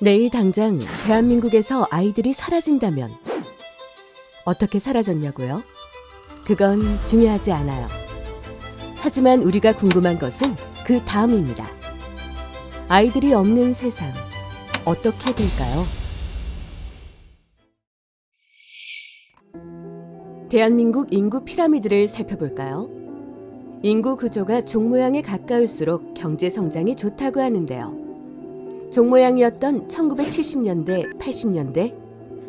내일 당장 대한민국에서 아이들이 사라진다면 어떻게 사라졌냐고요? 그건 중요하지 않아요. 하지만 우리가 궁금한 것은 그 다음입니다. 아이들이 없는 세상, 어떻게 될까요? 대한민국 인구 피라미드를 살펴볼까요? 인구 구조가 종 모양에 가까울수록 경제 성장이 좋다고 하는데요. 종 모양이었던 1970년대, 80년대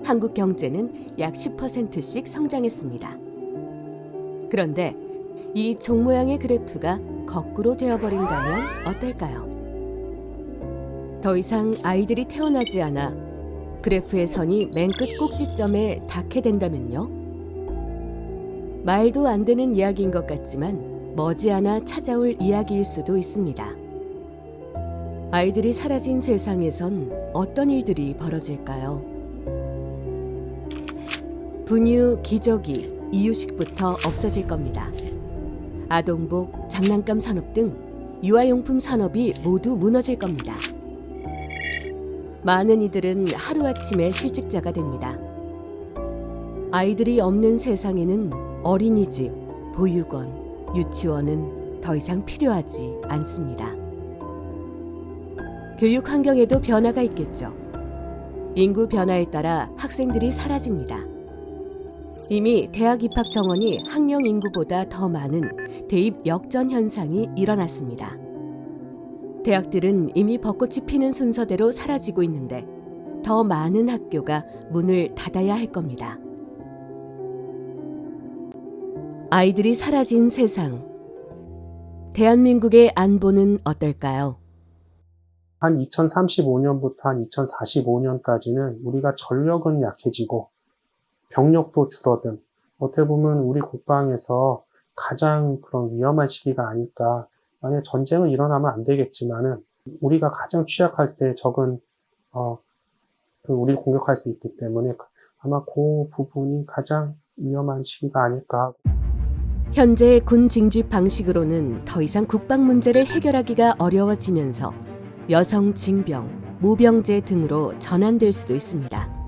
한국 경제는 약 10%씩 성장했습니다. 그런데 이 종 모양의 그래프가 거꾸로 되어버린다면 어떨까요? 더 이상 아이들이 태어나지 않아 그래프의 선이 맨 끝 꼭지점에 닿게 된다면요? 말도 안 되는 이야기인 것 같지만 머지않아 찾아올 이야기일 수도 있습니다. 아이들이 사라진 세상에선 어떤 일들이 벌어질까요? 분유, 기저귀, 이유식부터 없어질 겁니다. 아동복, 장난감 산업 등 유아용품 산업이 모두 무너질 겁니다. 많은 이들은 하루아침에 실직자가 됩니다. 아이들이 없는 세상에는 어린이집, 보육원, 유치원은 더 이상 필요하지 않습니다. 교육 환경에도 변화가 있겠죠. 인구 변화에 따라 학생들이 사라집니다. 이미 대학 입학 정원이 학령 인구보다 더 많은 대입 역전 현상이 일어났습니다. 대학들은 이미 벚꽃이 피는 순서대로 사라지고 있는데 더 많은 학교가 문을 닫아야 할 겁니다. 아이들이 사라진 세상. 대한민국의 안보는 어떨까요? 한 2035년부터 한 2045년까지는 우리가 전력은 약해지고 병력도 줄어든, 어떻게 보면 우리 국방에서 가장 그런 위험한 시기가 아닐까. 만약 전쟁은 일어나면 안 되겠지만은 우리가 가장 취약할 때 적은 우리를 공격할 수 있기 때문에 아마 그 부분이 가장 위험한 시기가 아닐까. 현재 군 징집 방식으로는 더 이상 국방 문제를 해결하기가 어려워지면서 여성 징병, 모병제 등으로 전환될 수도 있습니다.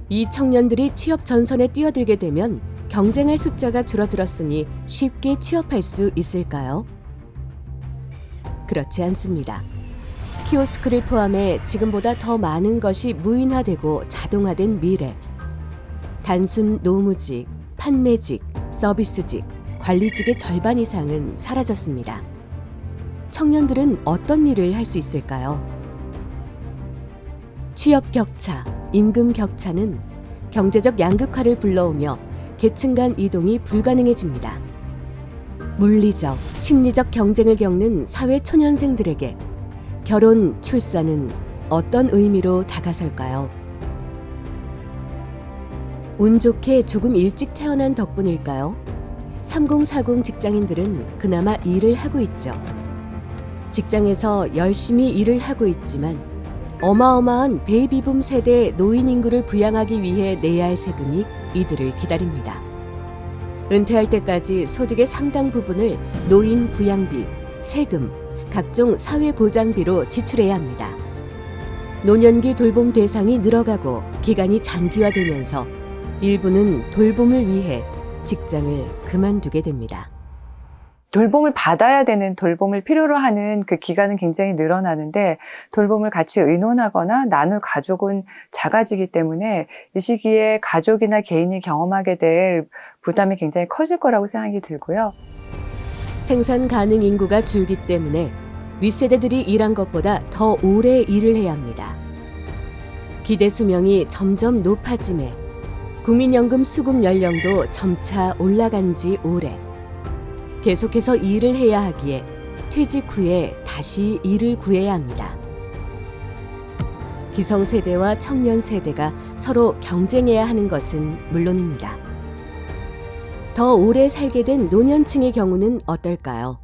이 청년들이 취업 전선에 뛰어들게 되면 경쟁할 숫자가 줄어들었으니 쉽게 취업할 수 있을까요? 그렇지 않습니다. 키오스크를 포함해 지금보다 더 많은 것이 무인화되고 자동화된 미래. 단순 노무직, 판매직, 서비스직, 관리직의 절반 이상은 사라졌습니다. 청년들은 어떤 일을 할 수 있을까요? 취업 격차, 임금 격차는 경제적 양극화를 불러오며 계층 간 이동이 불가능해집니다. 물리적, 심리적 경쟁을 겪는 사회 초년생들에게 결혼, 출산은 어떤 의미로 다가설까요? 운 좋게 조금 일찍 태어난 덕분일까요? 3040 직장인들은 그나마 일을 하고 있죠. 직장에서 열심히 일을 하고 있지만 어마어마한 베이비붐 세대 노인 인구를 부양하기 위해 내야 할 세금이 이들을 기다립니다. 은퇴할 때까지 소득의 상당 부분을 노인 부양비, 세금, 각종 사회보장비로 지출해야 합니다. 노년기 돌봄 대상이 늘어가고 기간이 장기화되면서 일부는 돌봄을 위해 직장을 그만두게 됩니다. 돌봄을 받아야 되는, 돌봄을 필요로 하는 그 기간은 굉장히 늘어나는데 돌봄을 같이 의논하거나 나눌 가족은 작아지기 때문에 이 시기에 가족이나 개인이 경험하게 될 부담이 굉장히 커질 거라고 생각이 들고요. 생산 가능 인구가 줄기 때문에 윗세대들이 일한 것보다 더 오래 일을 해야 합니다. 기대 수명이 점점 높아짐에 국민연금 수급 연령도 점차 올라간 지 오래. 계속해서 일을 해야 하기에 퇴직 후에 다시 일을 구해야 합니다. 기성세대와 청년세대가 서로 경쟁해야 하는 것은 물론입니다. 더 오래 살게 된 노년층의 경우는 어떨까요?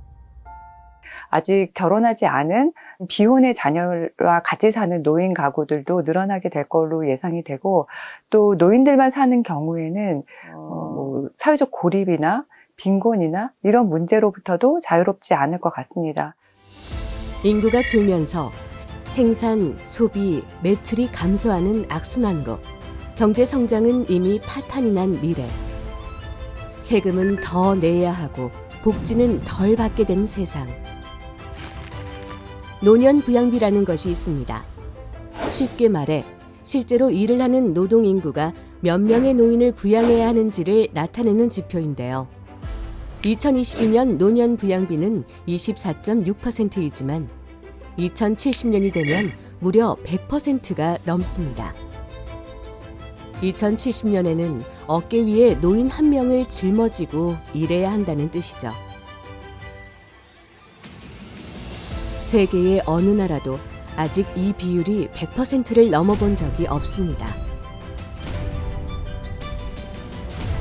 아직 결혼하지 않은 비혼의 자녀와 같이 사는 노인 가구들도 늘어나게 될 걸로 예상이 되고, 또 노인들만 사는 경우에는 사회적 고립이나 빈곤이나 이런 문제로부터도 자유롭지 않을 것 같습니다. 인구가 줄면서 생산, 소비, 매출이 감소하는 악순환으로 경제 성장은 이미 파탄이 난 미래. 세금은 더 내야 하고 복지는 덜 받게 된 세상. 노년 부양비라는 것이 있습니다. 쉽게 말해 실제로 일을 하는 노동 인구가 몇 명의 노인을 부양해야 하는지를 나타내는 지표인데요. 2022년 노년 부양비는 24.6%이지만 2070년이 되면 무려 100%가 넘습니다. 2070년에는 어깨 위에 노인 한 명을 짊어지고 일해야 한다는 뜻이죠. 세계의 어느 나라도 아직 이 비율이 100%를 넘어본 적이 없습니다.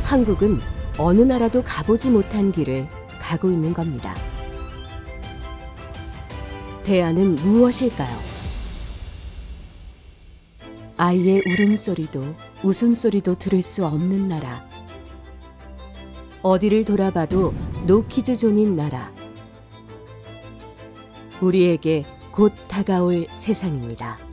한국은 어느 나라도 가보지 못한 길을 가고 있는 겁니다. 대안은 무엇일까요? 아이의 울음소리도 웃음소리도 들을 수 없는 나라. 어디를 돌아봐도 노키즈존인 나라. 우리에게 곧 다가올 세상입니다.